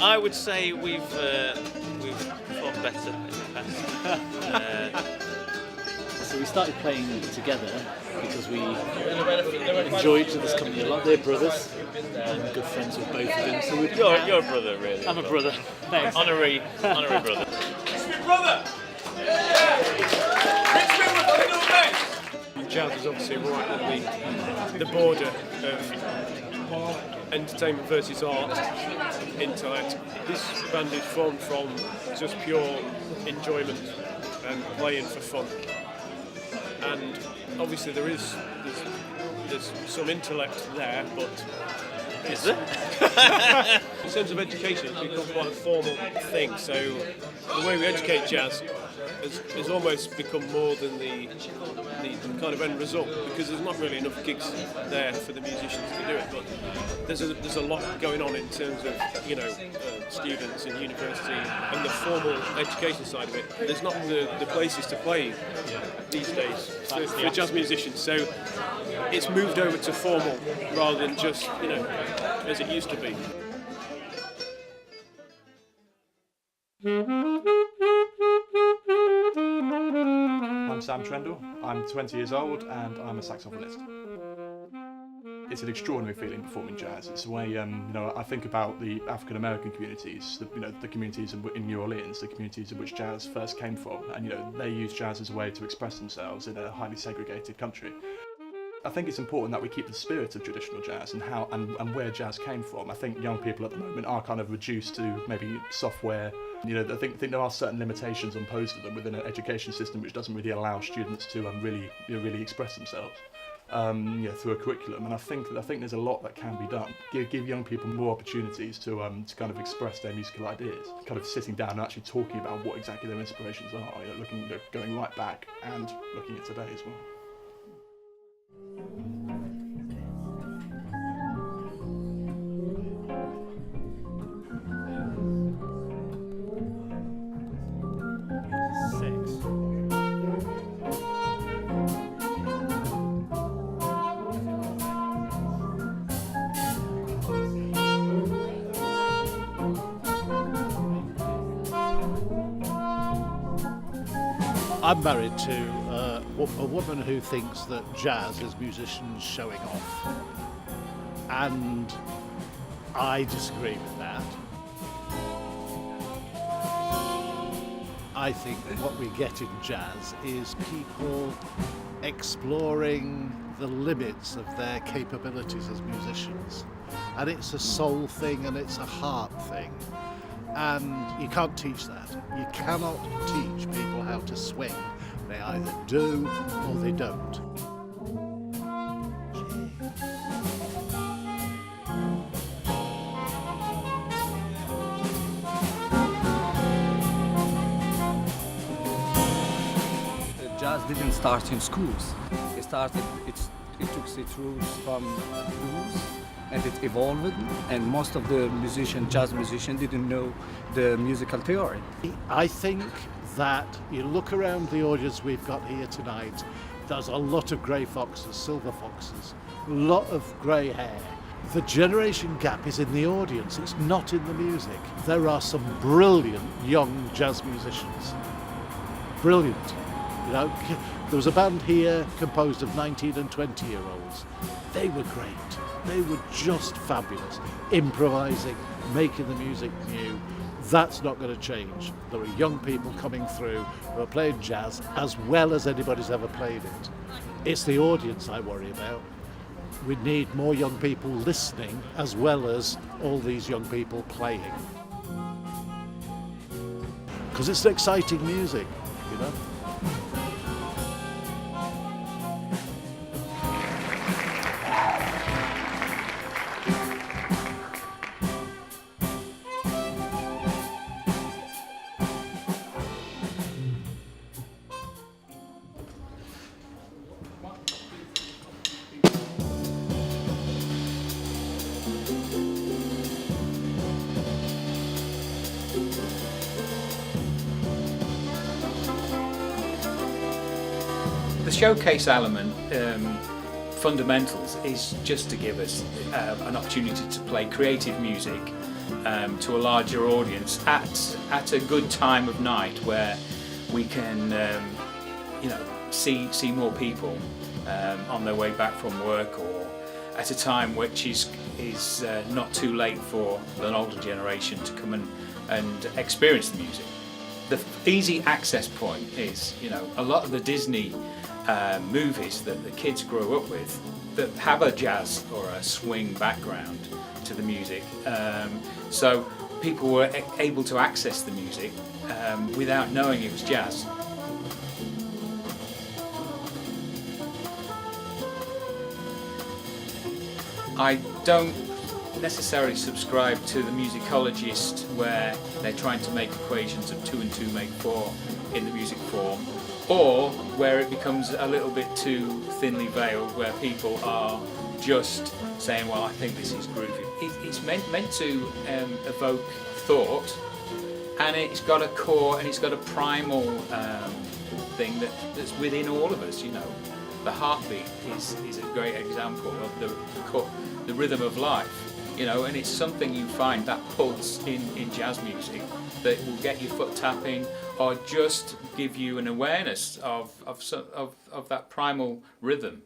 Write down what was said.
I would say we've fought better in the past. So we started playing together because we enjoy each other's company a lot. They're brothers. I'm good friends with both of them. So You're a brother, really. I'm a brother. Thanks. Honorary brother. It's my brother! Jazz is obviously right at the border of entertainment versus art, intellect. This band is formed from just pure enjoyment and playing for fun. And obviously there's some intellect there, but Is there? in terms of education, it's become quite a formal thing. So the way we educate jazz has almost become more than the kind of end result, because there's not really enough gigs there for the musicians to do it. But there's a lot going on in terms of students and university and the formal education side of it. There's not the places to play these days for jazz musicians. So it's moved over to formal rather than just as it used to be. I'm Sam Trendle, I'm 20 years old and I'm a saxophonist. It's an extraordinary feeling performing jazz. It's the way, I think about the African American communities, the communities in New Orleans, the communities in which jazz first came from, and they use jazz as a way to express themselves in a highly segregated country. I think it's important that we keep the spirit of traditional jazz and how and where jazz came from. I think young people at the moment are kind of reduced to maybe software. I think there are certain limitations imposed on them within an education system which doesn't really allow students to really express themselves through a curriculum. And I think there's a lot that can be done. Give young people more opportunities to kind of express their musical ideas. Kind of sitting down and actually talking about what exactly their inspirations are. Going right back and looking at today as well. I'm married to a woman who thinks that jazz is musicians showing off, and I disagree with that. I think what we get in jazz is people exploring the limits of their capabilities as musicians, and it's a soul thing and it's a heart thing. And you can't teach that. You cannot teach people how to swing. They either do or they don't. Jazz didn't start in schools. It took its roots from blues, and it evolved, and most of the jazz musicians didn't know the musical theory. I think that you look around the audience we've got here tonight, there's a lot of grey foxes, silver foxes, a lot of grey hair. The generation gap is in the audience, it's not in the music. There are some brilliant young jazz musicians. Brilliant. There was a band here composed of 19 and 20-year-olds. They were great. They were just fabulous. Improvising, making the music new. That's not going to change. There are young people coming through who are playing jazz as well as anybody's ever played it. It's the audience I worry about. We need more young people listening as well as all these young people playing. Because it's exciting music, The showcase element, fundamentals, is just to give us an opportunity to play creative music to a larger audience at a good time of night where we can see more people on their way back from work, or at a time which is not too late for an older generation to come and experience the music. The easy access point is, a lot of the Disney movies that the kids grow up with that have a jazz or a swing background to the music. So people were able to access the music without knowing it was jazz. I don't necessarily subscribe to the musicologist where they're trying to make equations of 2 and 2 make 4 in the music form, or where it becomes a little bit too thinly veiled, where people are just saying, well, I think this is groovy. It's meant to evoke thought, and it's got a core and it's got a primal thing that's within all of us. The heartbeat is a great example of the rhythm of life. And it's something you find that pulse in jazz music that will get your foot tapping, or just give you an awareness of that primal rhythm.